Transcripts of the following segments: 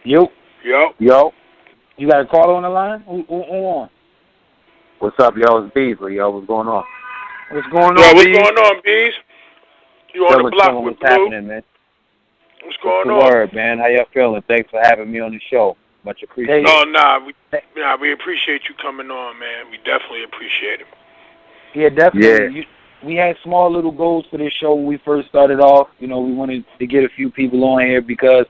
Yo. Yo. You got a caller on the line? Who on? What's up, yo? It's Beasly, yo. What's going on? What's going on, Yo, what's Bees? going on, Bees? You on the block with What's Blue? happening, man? What's going What's the on? word, man? How y'all feeling? Thanks for having me on the show. Much appreciated. No, we appreciate you coming on, man. We definitely appreciate it. Yeah, definitely. Yeah. We had small little goals for this show when we first started off. You know, we wanted to get a few people on here because,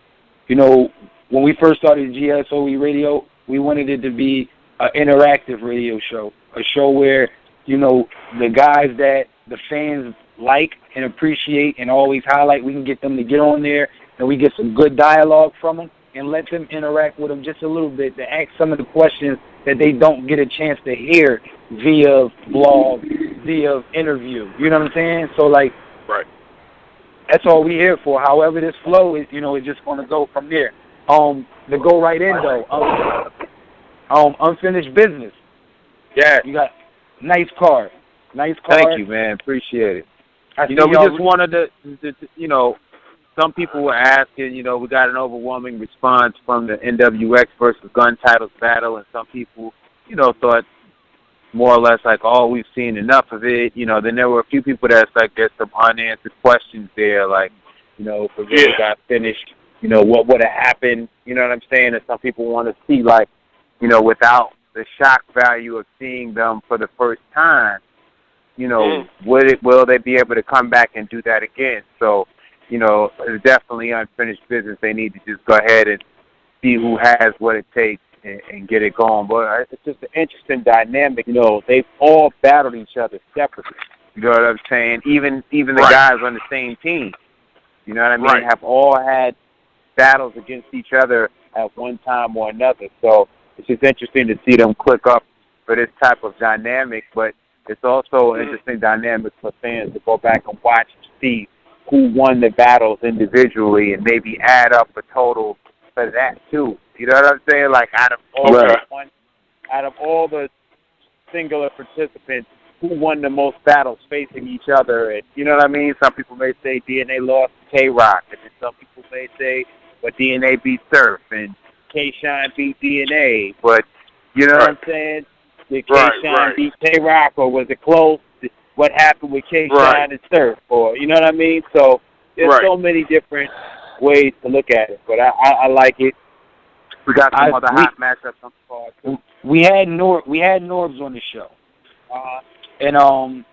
you know, when we first started GSOE Radio, we wanted it to be an interactive radio show, a show where, you know, the guys that the fans like and appreciate and always highlight, we can get them to get on there and we get some good dialogue from them and let them interact with them just a little bit to ask some of the questions that they don't get a chance to hear via blog, via interview. You know what I'm saying? So, like, right. That's all we're here for. However this flow is, you know, it's just going to go from there. To go right in, though, unfinished business. Yeah. You got nice card. Thank you, man. Appreciate it. We just wanted to, you know, some people were asking, you know, we got an overwhelming response from the NWX versus Gun Titles battle, and some people, you know, thought more or less like, oh, we've seen enough of it. You know, then there were a few people that's like, there's some unanswered questions there, like, you know, if it really got finished, you know, what would have happened, you know what I'm saying? And some people want to see, like, you know, without the shock value of seeing them for the first time, you know, will they be able to come back and do that again? So, you know, it's definitely unfinished business. They need to just go ahead and see who has what it takes and get it going. But it's just an interesting dynamic. You know, they've all battled each other separately. You know what I'm saying? Even the guys on the same team. You know what I mean? Have all had battles against each other at one time or another. So it's just interesting to see them click up for this type of dynamic. But it's also an interesting dynamic for fans to go back and watch and see who won the battles individually and maybe add up a total for that too. You know what I'm saying? Like out of all the singular participants, who won the most battles facing each other? And you know what I mean? Some people may say DNA lost to K-Rock, and then some people may say, well, DNA beat Surf, and K-Shine beat DNA. But you know what I'm saying? Did K-Shine beat K-Rock, or was it close? What happened with K-Shine and Surf? Or, you know what I mean? So there's so many different ways to look at it, but I like it. We got some other hot matchups on the card too. We had Norbs on the show, and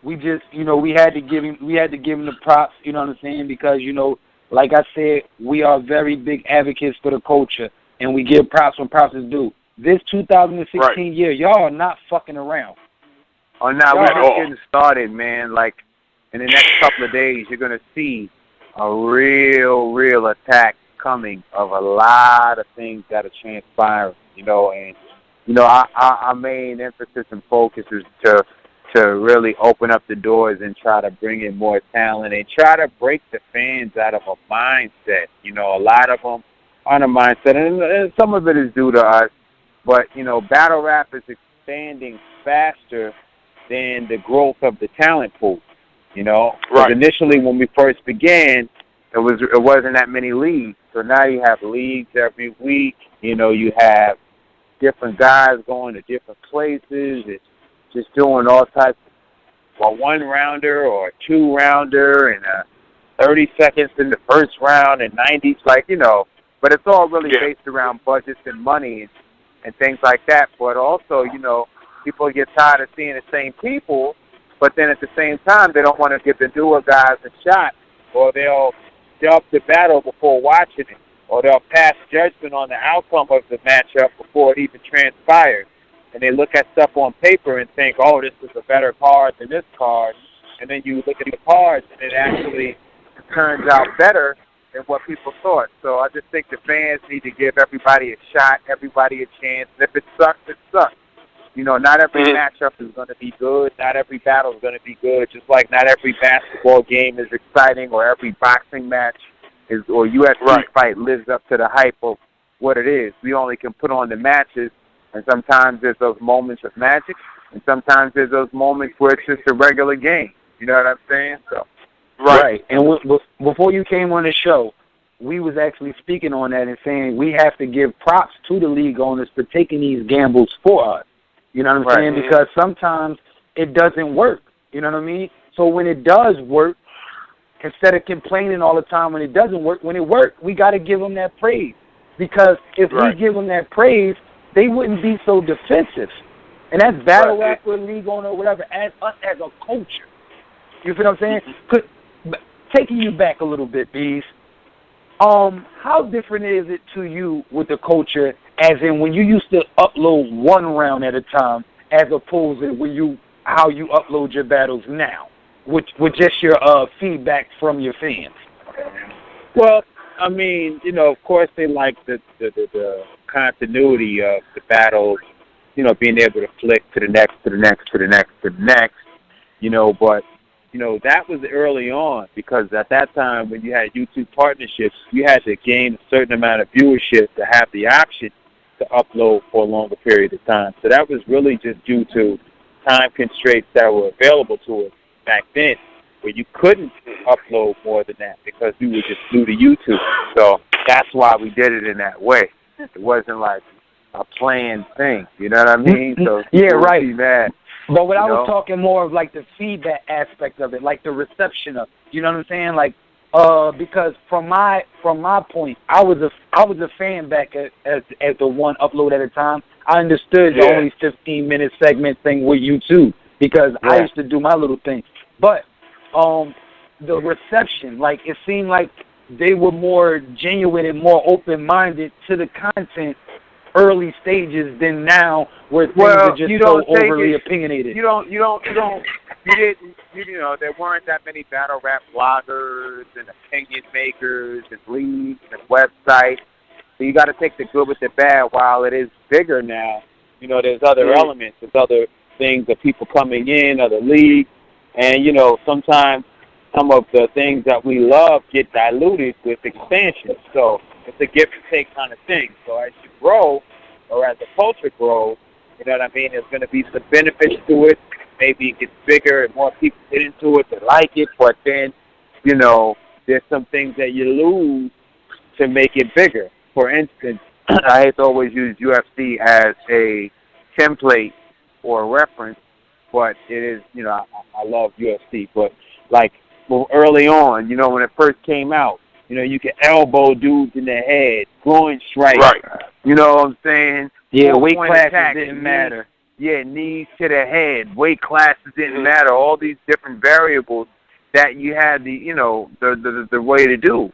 we just, you know, we had to give him the props. You know what I'm saying? Because, you know, like I said, we are very big advocates for the culture, and we give props when props is due. This 2016 year, y'all are not fucking around. Oh, no, we're just getting started, man. Like, in the next couple of days, you're going to see a real attack coming of a lot of things that are transpiring, you know. And, you know, our main emphasis and focus is to really open up the doors and try to bring in more talent and try to break the fans out of a mindset. You know, a lot of them on a mindset, and some of it is due to us. But, you know, battle rap is expanding faster than the growth of the talent pool, you know. Because initially when we first began, it wasn't that many leagues. So now you have leagues every week. You know, you have different guys going to different places. It's just doing all types of a one-rounder or a two-rounder and 30 seconds in the first round and 90s, like, you know. But it's all really based around budgets and money and things like that. But also, you know, people get tired of seeing the same people, but then at the same time, they don't want to give the newer guys a shot, or they'll up the battle before watching it, or they'll pass judgment on the outcome of the matchup before it even transpires. And they look at stuff on paper and think, oh, this is a better card than this card. And then you look at the cards, and it actually turns out better than what people thought. So I just think the fans need to give everybody a shot, everybody a chance. And if it sucks, it sucks. You know, not every matchup is going to be good. Not every battle is going to be good. Just like not every basketball game is exciting, or every boxing match or UFC fight lives up to the hype of what it is. We only can put on the matches, and sometimes there's those moments of magic, and sometimes there's those moments where it's just a regular game. You know what I'm saying? So, right. And before you came on the show, we was actually speaking on that and saying we have to give props to the league owners for taking these gambles for us. You know what I'm saying? Because sometimes it doesn't work. You know what I mean? So when it does work, instead of complaining all the time when it doesn't work, when it works, we got to give them that praise. Because if we give them that praise, they wouldn't be so defensive. And that's battle rapper, league owner, whatever, as us as a culture. You feel what I'm saying? Taking you back a little bit, Bees, how different is it to you with the culture, as in when you used to upload one round at a time, as opposed to how you upload your battles now, with just your feedback from your fans? Well, I mean, you know, of course they like the continuity of the battles, you know, being able to flick to the next, to the next, to the next, to the next, you know, but, you know, that was early on, because at that time when you had YouTube partnerships, you had to gain a certain amount of viewership to have the option to upload for a longer period of time. So that was really just due to time constraints that were available to us back then, where you couldn't upload more than that because we were just glued to YouTube. So that's why we did it in that way. It wasn't like a planned thing, you know what I mean? So yeah, right. Mad, but what I was talking more of like the feedback aspect of it, like the reception of, you know what I'm saying? Like, because from my point, I was a fan back at the one upload at a time. I understood the only 15-minute segment thing with YouTube because I used to do my little thing. But the reception, like it seemed like they were more genuine and more open-minded to the content early stages than now, where things are just so overly opinionated. You know, there weren't that many battle rap bloggers and opinion makers and leagues and websites. So you got to take the good with the bad. While it is bigger now, you know, there's other elements, there's other things of people coming in, other leagues, and you know, sometimes some of the things that we love get diluted with expansion. So it's a give and take kind of thing. So as you grow, or as the culture grows, you know what I mean, there's going to be some benefits to it. Maybe it gets bigger and more people get into it, they like it, but then, you know, there's some things that you lose to make it bigger. For instance, I hate to always use UFC as a template or a reference, but it is, you know, I love UFC, but like early on, you know, when it first came out, you know, you could elbow dudes in the head, groin strike. Right. You know what I'm saying? Yeah, weight classes didn't matter. Yeah, knees to the head, weight classes didn't matter. All these different variables that you had the, you know, the way to do.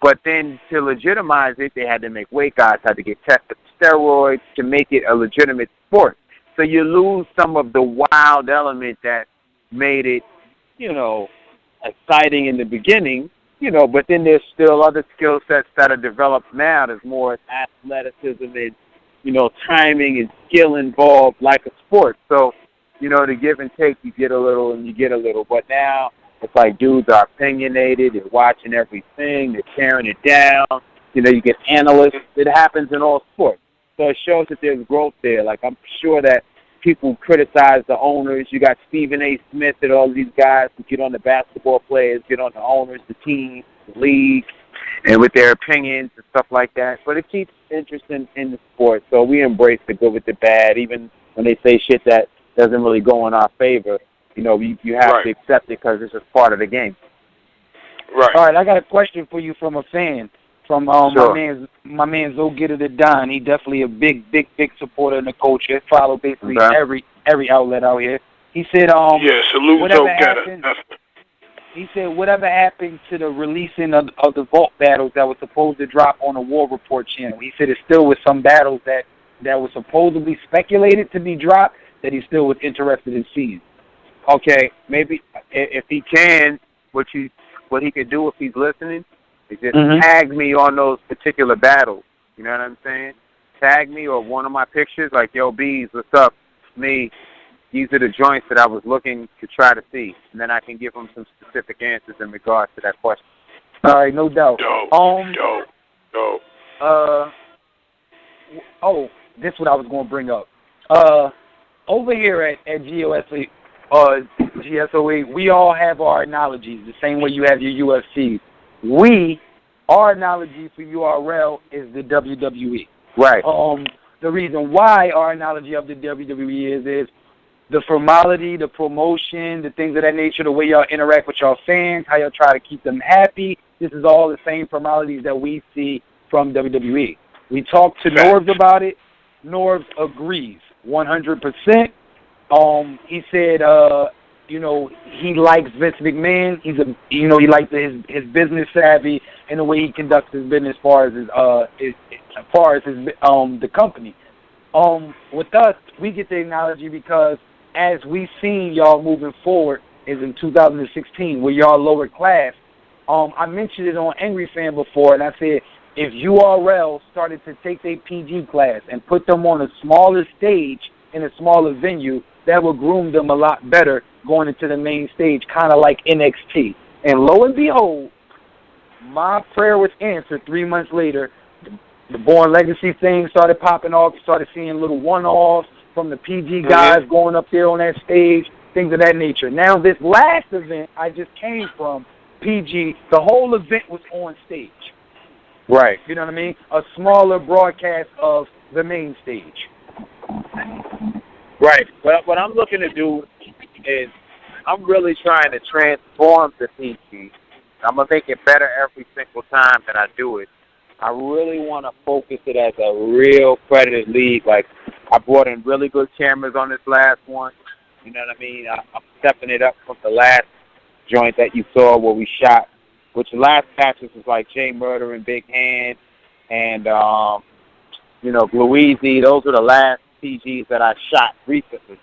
But then to legitimize it, they had to make weight guys had to get tested for steroids to make it a legitimate sport. So you lose some of the wild element that made it, you know, exciting in the beginning. You know, but then there's still other skill sets that are developed now. There's more athleticism and, you know, timing and skill involved like a sport. So, you know, the give and take, you get a little and you get a little. But now it's like dudes are opinionated. They're watching everything. They're tearing it down. You know, you get analysts. It happens in all sports. So it shows that there's growth there. Like, I'm sure that people criticize the owners. You got Stephen A. Smith and all these guys who get on the basketball players, get on the owners, the team, the league, and with their opinions and stuff like that. But it keeps interest in the sport. So we embrace the good with the bad, even when they say shit that doesn't really go in our favor. You know, you have to accept it because it's just part of the game. Right. All right, I got a question for you from a fan. From my man Zo Getter the Don. He definitely a big supporter in the culture. Follow basically every outlet out here. He said, salute Zo Getter. He said, whatever happened to the releasing of the Vault battles that was supposed to drop on the War Report channel? He said it still was some battles that was supposedly speculated to be dropped that he still was interested in seeing. Okay, maybe if he can, what he could do if he's listening, is just tag me on those particular battles. You know what I'm saying? Tag me or one of my pictures, like, yo, Bees, what's up? Me. These are the joints that I was looking to try to see. And then I can give him some specific answers in regards to that question. All right, no doubt. Dope. This is what I was going to bring up. Over here at GSOE, we all have our analogies, the same way you have your UFC. We Our analogy for URL is the WWE. Right. The reason why our analogy of the WWE is the formality, the promotion, the things of that nature, the way y'all interact with y'all fans, how y'all try to keep them happy. This is all the same formalities that we see from WWE. We talked to Norbs about it. Norbs agrees 100%. He said, he likes Vince McMahon. He likes his business savvy and the way he conducts his business as far as the company. With us, we get the analogy because as we seen y'all moving forward is in 2016, where y'all lower class. I mentioned it on Angry Fan before, and I said if URL started to take their PG class and put them on a smaller stage in a smaller venue, that would groom them a lot better going into the main stage, kind of like NXT. And lo and behold, my prayer was answered 3 months later. The Born Legacy thing started popping off. Started seeing little one-offs from the PG guys going up there on that stage, things of that nature. Now, this last event I just came from, PG, the whole event was on stage. Right. You know what I mean? A smaller broadcast of the main stage. Right. Well, what I'm looking to do is I'm really trying to transform the PG. I'm going to make it better every single time that I do it. I really want to focus it as a real credited league. Like, I brought in really good cameras on this last one. You know what I mean? I'm stepping it up from the last joint that you saw where we shot, which the last matches was like Jay Murder and Big Hand and, Gluezy. Those were the last PGs that I shot recently.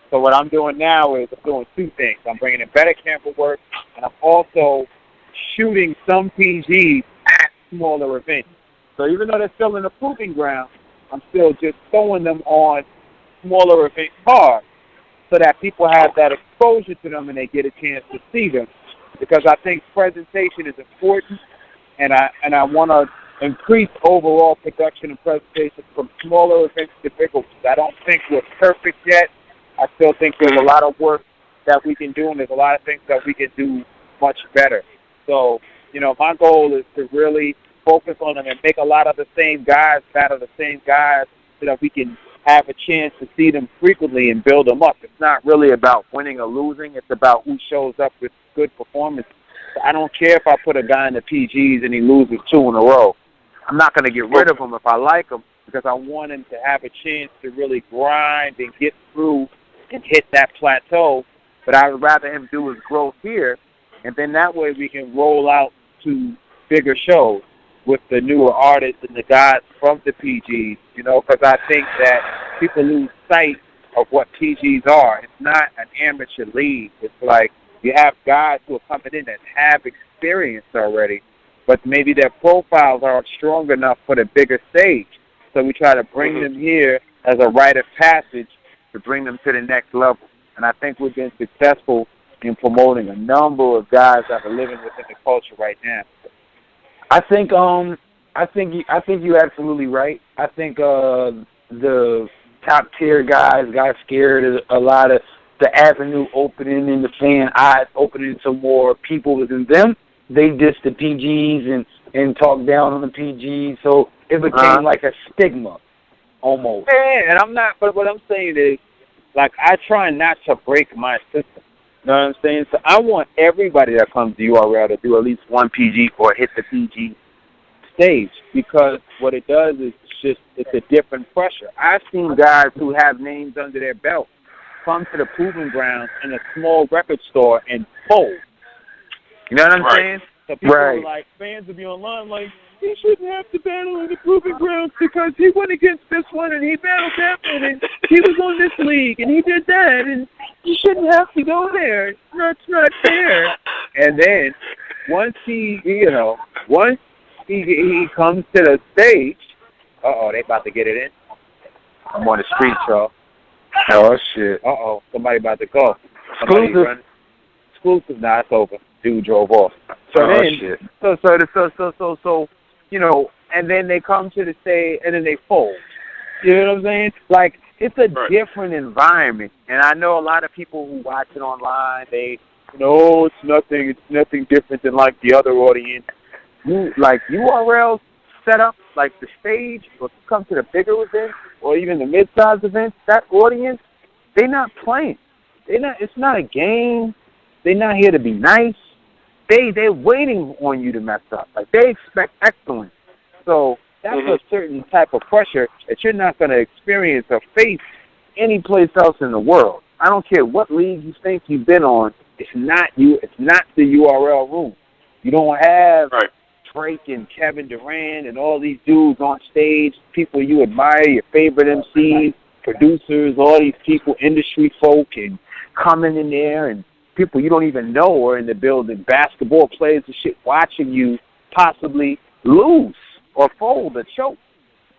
So what I'm doing now is I'm doing two things. I'm bringing in better camera work, and I'm also shooting some PGs at smaller events. So even though they're still in the proving ground, I'm still just throwing them on smaller event cards so that people have that exposure to them and they get a chance to see them. Because I think presentation is important, and I want to increase overall production and presentation from smaller events to bigger ones. I don't think we're perfect yet. I still think there's a lot of work that we can do, and there's a lot of things that we can do much better. So, my goal is to really focus on them and make a lot of the same guys battle the same guys so that we can have a chance to see them frequently and build them up. It's not really about winning or losing. It's about who shows up with good performance. I don't care if I put a guy in the PGs and he loses 2 in a row. I'm not going to get rid of him if I like him because I want him to have a chance to really grind and get through and hit that plateau. But I would rather him do his growth here, and then that way we can roll out to bigger shows with the newer artists and the guys from the PGs, because I think that people lose sight of what PGs are. It's not an amateur league. It's like you have guys who are coming in that have experience already, but maybe their profiles aren't strong enough for the bigger stage. So we try to bring them here as a rite of passage to bring them to the next level. And I think we've been successful in promoting a number of guys that are living within the culture right now. I think you're absolutely right. I think the top tier guys got scared of a lot of the avenue opening and the fan eyes opening to more people within them. They dissed the PGs and talked down on the PGs, so it became like a stigma almost. Yeah, and I'm not. But what I'm saying is, like, I try not to break my system. You know what I'm saying? So I want everybody that comes to URL to do at least one PG or hit the PG stage, because what it does is it's a different pressure. I've seen guys who have names under their belt come to the proving grounds in a small record store and fold. You know what I'm saying? So people are like, fans will be online like, he shouldn't have to battle in the proving grounds because he went against this one and he battled that one and he was on this league and he did that and he shouldn't have to go there. It's not fair. And then once he comes to the stage, they about to get it in. I'm on the street, y'all. Oh shit. Somebody about to go. Exclusive. Nah, it's over. Dude drove off. So and then they come to the stage and then they fold. You know what I'm saying? Like, it's a different environment. And I know a lot of people who watch it online, it's nothing different than like the other audience. URL set up, like the stage, or come to the bigger events or even the mid-sized events, that audience, they're not playing. It's not a game. They're not here to be nice. They're waiting on you to mess up. Like, they expect excellence. So that's a certain type of pressure that you're not going to experience or face any place else in the world. I don't care what league you think you've been on. It's not you. It's not the URL room. You don't have Drake and Kevin Durant and all these dudes on stage, people you admire, your favorite MCs, producers, all these people, industry folk, and coming in there, and people you don't even know are in the building, basketball players and shit, watching you possibly lose or fold or choke.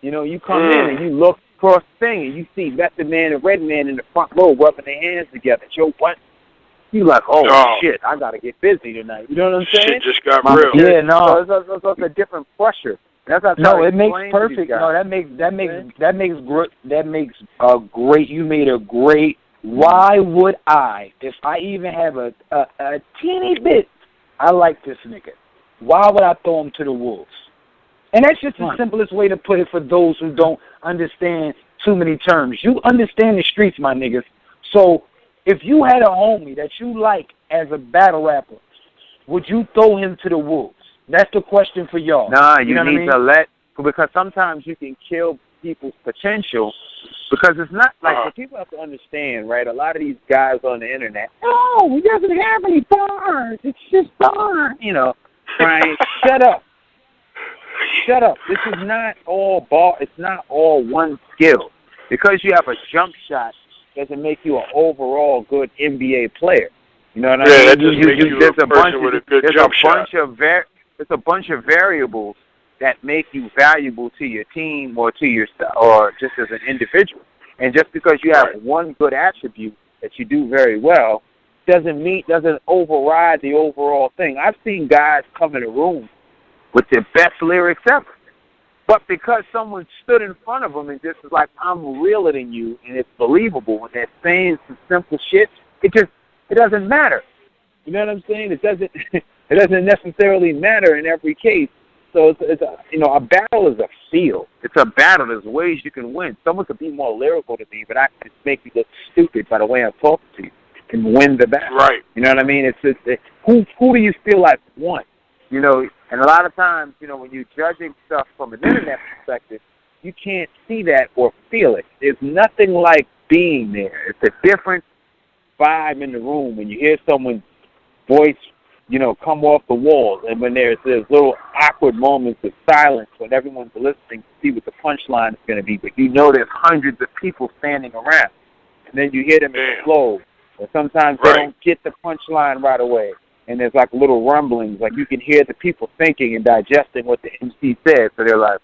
You know, you come in and you look across the thing and you see Method Man and Red Man in the front row rubbing their hands together. Joe, what? You like, oh, shit, I got to get busy tonight. You know what I'm saying? Shit just got real. Yeah, no. So it's a different pressure. That's it makes perfect. No, that makes a great. You made a great. Why would I, if I even have a teeny bit, I like this nigga. Why would I throw him to the wolves? And that's just the simplest way to put it for those who don't understand too many terms. You understand the streets, my niggas. So if you had a homie that you like as a battle rapper, would you throw him to the wolves? That's the question for y'all. Nah, you need to let, because sometimes you can kill people's potential, because it's not like, what people have to understand, right? A lot of these guys on the internet, he doesn't have any bars. It's just bars. You know, Brian, shut up. Shut up. This is not all ball. It's not all one skill. Because you have a jump shot doesn't make you an overall good NBA player. You know what I mean? That just makes you a person with a good jump shot. There's a bunch of variables that make you valuable to your team or to yourself or just as an individual. And just because you have one good attribute that you do very well doesn't override the overall thing. I've seen guys come in a room with their best lyrics ever, but because someone stood in front of them and just is like, I'm realer than you, and it's believable when they're saying some simple shit, it doesn't matter. You know what I'm saying? It doesn't necessarily matter in every case. So it's a battle is a field. It's a battle. There's ways you can win. Someone could be more lyrical than me, but I can make you look stupid by the way I'm talking to you. Can win the battle. Right. You know what I mean? It's who do you feel like won? You know, and a lot of times, you know, when you're judging stuff from an internet perspective, you can't see that or feel it. There's nothing like being there. It's a different vibe in the room when you hear someone's voice, you know, come off the walls, and when there's little awkward moments of silence when everyone's listening to see what the punchline is going to be, but you know there's hundreds of people standing around, and then you hear them explode, or sometimes they don't get the punchline right away, and there's like little rumblings, like you can hear the people thinking and digesting what the MC said, so they're like,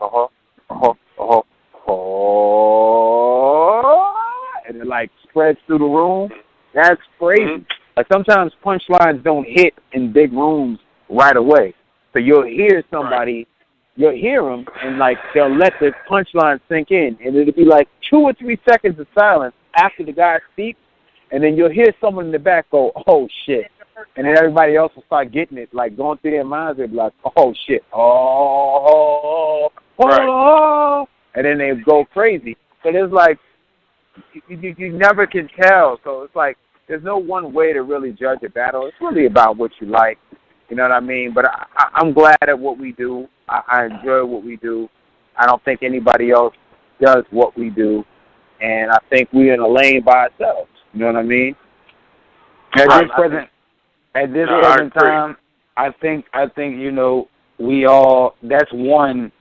and it like spreads through the room. That's crazy. Like sometimes punchlines don't hit in big rooms right away. So you'll hear somebody, you'll hear them, and like they'll let the punchline sink in, and it'll be like 2 or 3 seconds of silence after the guy speaks, and then you'll hear someone in the back go, oh shit, and then everybody else will start getting it, like going through their minds. They'll be like, oh shit, and then they go crazy. So there's like you never can tell. So it's like, there's no one way to really judge a battle. It's really about what you like. You know what I mean? But I'm glad at what we do. I enjoy what we do. I don't think anybody else does what we do. And I think we're in a lane by ourselves. You know what I mean? At this present time, I think, you know, that's one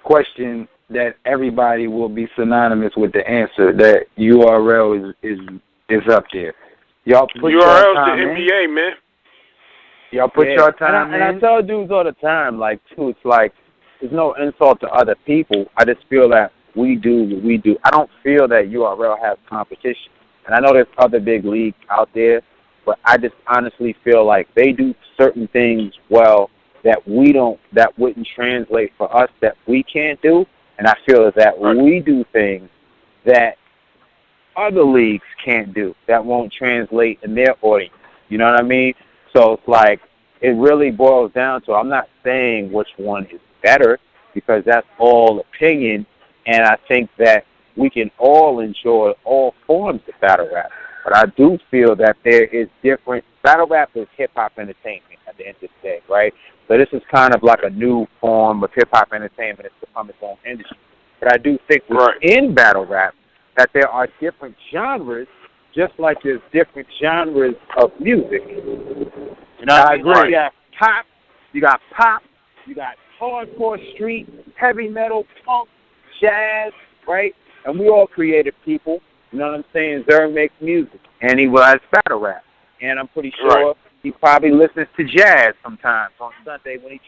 question that everybody will be synonymous with the answer, that URL is up there. Y'all put your time in. URL's the NBA, man. Y'all put your time in. And I tell dudes all the time, like, too, it's like, there's no insult to other people. I just feel that we do what we do. I don't feel that URL has competition. And I know there's other big leagues out there, but I just honestly feel like they do certain things well that wouldn't translate for us, that we can't do. And I feel that we do things that other leagues can't do, that won't translate in their audience. You know what I mean? So it's like, it really boils down to, I'm not saying which one is better, because that's all opinion, and I think that we can all enjoy all forms of battle rap. But I do feel that there is different. Battle rap is hip-hop entertainment at the end of the day, right? So this is kind of like a new form of hip-hop entertainment. It's become its own industry. But I do think within battle rap that there are different genres, just like there's different genres of music. You know, I agree. You got pop, you got hardcore street, heavy metal, punk, jazz, right? And we all creative people. You know what I'm saying? Zerg makes music, and he was battle rap. And I'm pretty sure he probably listens to jazz sometimes on Sunday when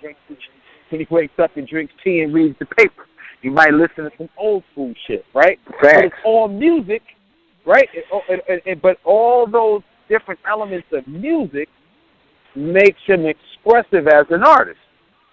he wakes up and drinks tea and reads the paper. You might listen to some old school shit, right? But it's all music, right? But all those different elements of music makes him expressive as an artist.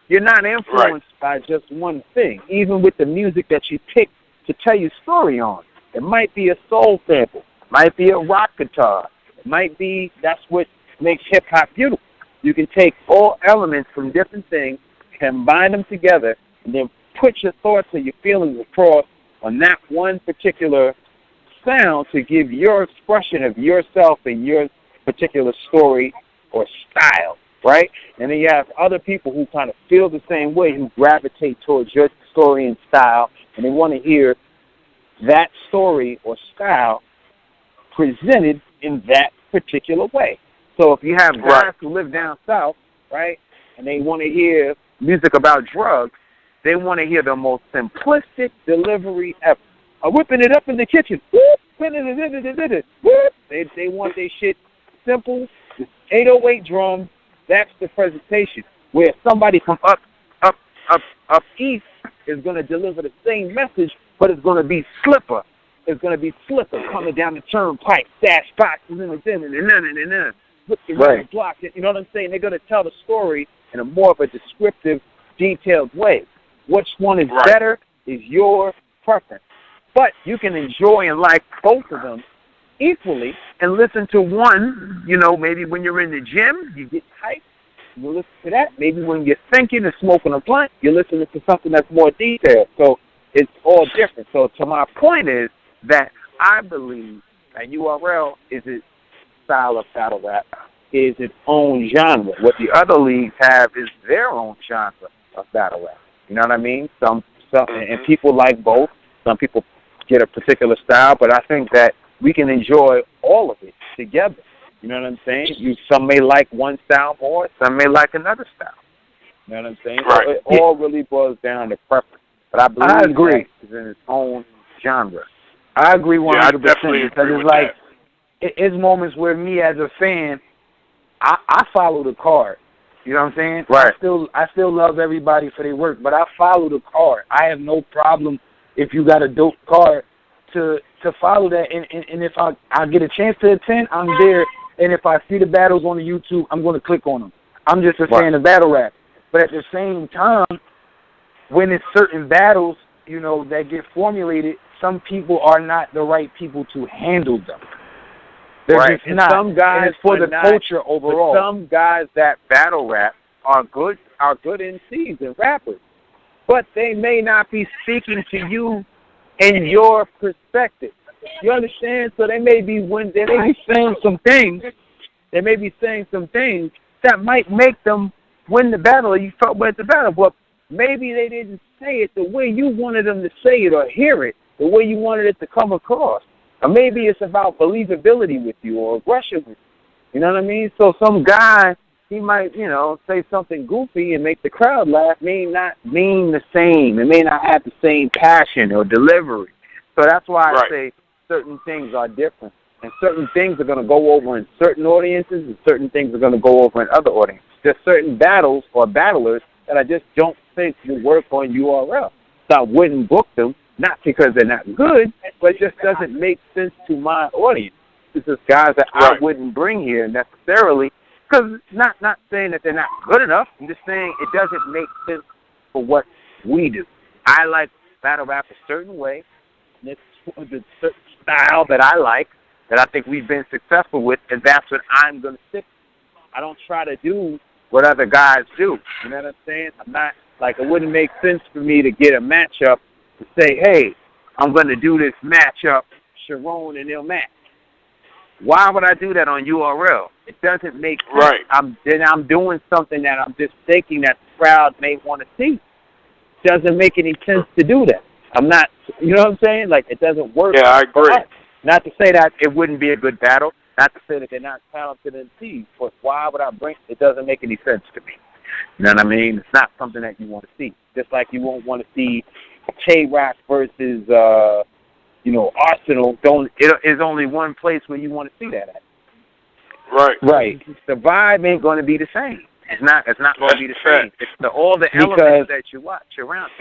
You're not influenced by just one thing. Even with the music that you pick to tell your story on, it might be a soul sample, might be a rock guitar, it might be, that's what makes hip hop beautiful. You can take all elements from different things, combine them together, and then put your thoughts or your feelings across on that one particular sound to give your expression of yourself and your particular story or style, right? And then you have other people who kind of feel the same way, who gravitate towards your story and style, and they want to hear that story or style presented in that particular way. So if you have guys who live down south, right, and they want to hear music about drugs, they want to hear the most simplistic delivery ever. Whipping it up in the kitchen. Whoop, whoop. They want their shit simple, 808 drums. That's the presentation. Where somebody from up east is going to deliver the same message, but it's going to be slipper. It's going to be slipper coming down the turnpike, dash boxes, block. You know what I'm saying? They're going to tell the story in a more of a descriptive, detailed way. Which one is better is your preference. But you can enjoy and like both of them equally and listen to one, you know, maybe when you're in the gym, you get hyped, you listen to that. Maybe when you're thinking and smoking a blunt, you're listening to something that's more detailed. So it's all different. So to my point is that I believe that URL is its style of battle rap, is its own genre. What the other leagues have is their own genre of battle rap. You know what I mean? Some and people like both. Some people get a particular style, but I think that we can enjoy all of it together. You know what I'm saying? Some may like one style more, some may like another style. You know what I'm saying? So it all really boils down to preference. But I believe it's in its own genre. I agree 100%. Because it's like, it's moments where me as a fan, I follow the card. You know what I'm saying? Right. I still love everybody for their work, but I follow the card. I have no problem if you got a dope card to follow that. And if I get a chance to attend, I'm there. And if I see the battles on the YouTube, I'm going to click on them. I'm just a fan of battle rap. But at the same time, when it's certain battles, you know, that get formulated, some people are not the right people to handle them. They're just not. Some guys it's for the culture overall. Some guys that battle rap are good MCs and rappers, but they may not be speaking to you in your perspective. You understand? So they may be saying some things. They may be saying some things that might make them win the battle, or you felt about the battle, but maybe they didn't say it the way you wanted them to say it or hear it, the way you wanted it to come across. Or maybe it's about believability with you or aggression with you. You know what I mean? So some guy, he might, you know, say something goofy and make the crowd laugh, may not mean the same. It may not have the same passion or delivery. So that's why I say certain things are different. And certain things are going to go over in certain audiences and certain things are going to go over in other audiences. There's certain battles or battlers that I just don't think will work on URL. So I wouldn't book them. Not because they're not good, but it just doesn't make sense to my audience. It's just guys that I wouldn't bring here necessarily, because not saying that they're not good enough. I'm just saying it doesn't make sense for what we do. I like battle rap a certain way, and it's the certain style that I like, that I think we've been successful with, and that's what I'm going to stick with. I don't try to do what other guys do. You know what I'm saying? I'm not, like, it wouldn't make sense for me to get a matchup to say, hey, I'm going to do this matchup, Sharon and Ilmac. Why would I do that on URL? It doesn't make sense. Right. I'm doing something that I'm just thinking that the crowd may want to see. It doesn't make any sense to do that. I'm not, you know what I'm saying? Like, it doesn't work. Yeah, I agree. Not to say that it wouldn't be a good battle. Not to say that they're not talented MCs. But why would I bring it? It doesn't make any sense to me. You know what I mean? It's not something that you want to see. Just like you won't want to see K-Rock versus, Arsenal. There's only one place where you want to see that at. Right. Right. The vibe ain't going to be the same. It's not going to be the same. It's all the elements that you watch around.